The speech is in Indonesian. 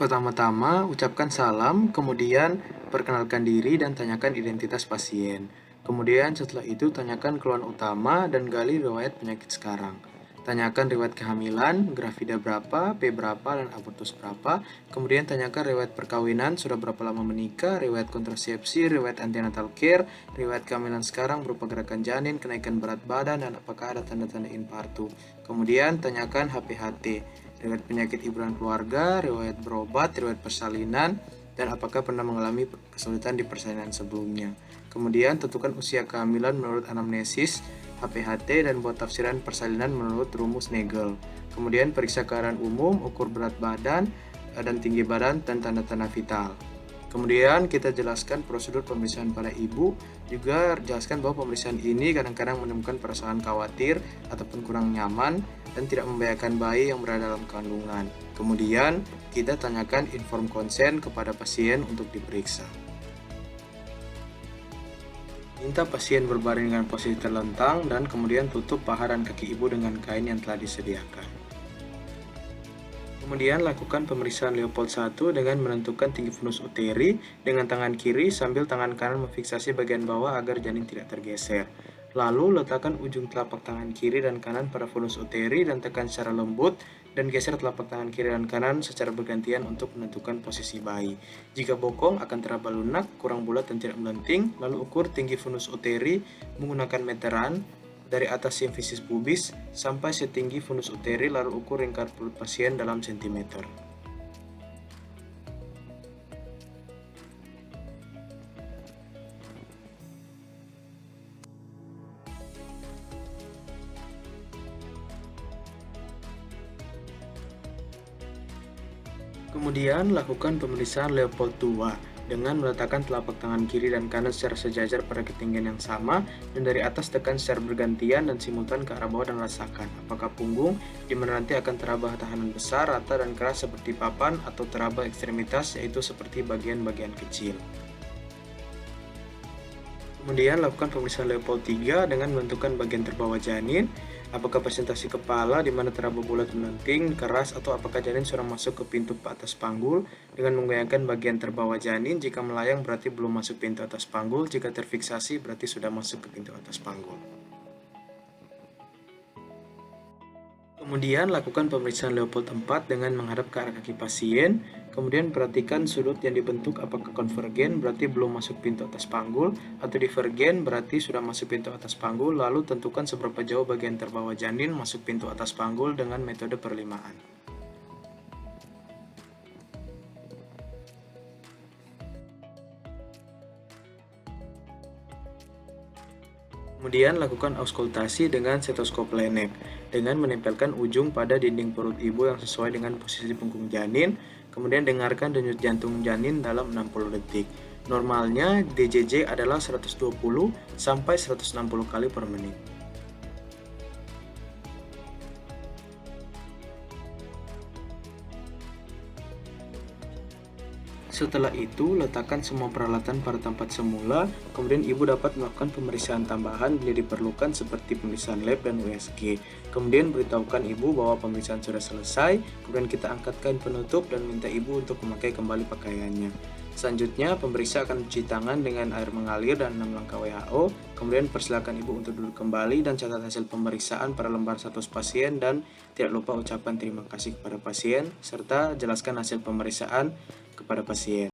Pertama-tama, ucapkan salam, kemudian perkenalkan diri dan tanyakan identitas pasien. Kemudian setelah itu tanyakan keluhan utama dan gali riwayat penyakit sekarang. Tanyakan riwayat kehamilan, grafida berapa, P berapa, dan abortus berapa. Kemudian tanyakan riwayat perkawinan, sudah berapa lama menikah, riwayat kontrasepsi, riwayat antenatal care, riwayat kehamilan sekarang berupa gerakan janin, kenaikan berat badan, dan apakah ada tanda-tanda infartu. Kemudian tanyakan HPHT, riwayat penyakit ibu dan keluarga, riwayat berobat, riwayat persalinan, dan apakah pernah mengalami kesulitan di persalinan sebelumnya. Kemudian tentukan usia kehamilan menurut anamnesis, HPHT, dan buat tafsiran persalinan menurut rumus Nagel. Kemudian periksa keadaan umum, ukur berat badan dan tinggi badan, dan tanda-tanda vital. Kemudian kita jelaskan prosedur pemeriksaan pada ibu, juga jelaskan bahwa pemeriksaan ini kadang-kadang menemukan perasaan khawatir ataupun kurang nyaman dan tidak membahayakan bayi yang berada dalam kandungan. Kemudian kita tanyakan inform consent kepada pasien untuk diperiksa. Minta pasien berbaring dengan posisi terlentang dan kemudian tutup paha dan kaki ibu dengan kain yang telah disediakan. Kemudian lakukan pemeriksaan Leopold 1 dengan menentukan tinggi fundus uteri dengan tangan kiri sambil tangan kanan memfiksasi bagian bawah agar janin tidak tergeser. Lalu letakkan ujung telapak tangan kiri dan kanan pada fundus uteri dan tekan secara lembut dan geser telapak tangan kiri dan kanan secara bergantian untuk menentukan posisi bayi. Jika bokong akan teraba lunak, kurang bulat dan tidak melenting, lalu ukur tinggi fundus uteri menggunakan meteran dari atas simfisis pubis sampai setinggi fundus uteri, lalu ukur lingkar perut pasien dalam sentimeter. Kemudian lakukan pemeriksaan Leopold 2 dengan meletakkan telapak tangan kiri dan kanan secara sejajar pada ketinggian yang sama dan dari atas tekan secara bergantian dan simultan ke arah bawah dan rasakan apakah punggung di mana nanti akan teraba tahanan besar, rata dan keras seperti papan atau teraba ekstremitas yaitu seperti bagian-bagian kecil. Kemudian lakukan pemeriksaan Leopold 3 dengan menentukan bagian terbawah janin, apakah presentasi kepala di mana teraba bulat melenting, keras, atau apakah janin sudah masuk ke pintu atas panggul dengan menggoyangkan bagian terbawah janin. Jika melayang berarti belum masuk pintu atas panggul, jika terfiksasi berarti sudah masuk ke pintu atas panggul. Kemudian lakukan pemeriksaan Leopold 4 dengan menghadap ke arah kaki pasien. Kemudian perhatikan sudut yang dibentuk apakah konvergen berarti belum masuk pintu atas panggul atau divergen berarti sudah masuk pintu atas panggul. Lalu tentukan seberapa jauh bagian terbawah janin masuk pintu atas panggul dengan metode perlimaan. Kemudian lakukan auskultasi dengan stetoskop Lennep dengan menempelkan ujung pada dinding perut ibu yang sesuai dengan posisi punggung janin. Kemudian dengarkan denyut jantung janin dalam 60 detik. Normalnya DJJ adalah 120 sampai 160 kali per menit. Setelah itu, letakkan semua peralatan pada tempat semula, kemudian ibu dapat melakukan pemeriksaan tambahan bila diperlukan seperti pemeriksaan lab dan USG. Kemudian beritahukan ibu bahwa pemeriksaan sudah selesai, kemudian kita angkat kain penutup dan minta ibu untuk memakai kembali pakaiannya. Selanjutnya, pemeriksa akan mencuci tangan dengan air mengalir dan 6 langkah WHO, kemudian persilakan ibu untuk duduk kembali dan catat hasil pemeriksaan pada lembar status pasien dan tidak lupa ucapan terima kasih kepada pasien, serta jelaskan hasil pemeriksaan kepada pasien.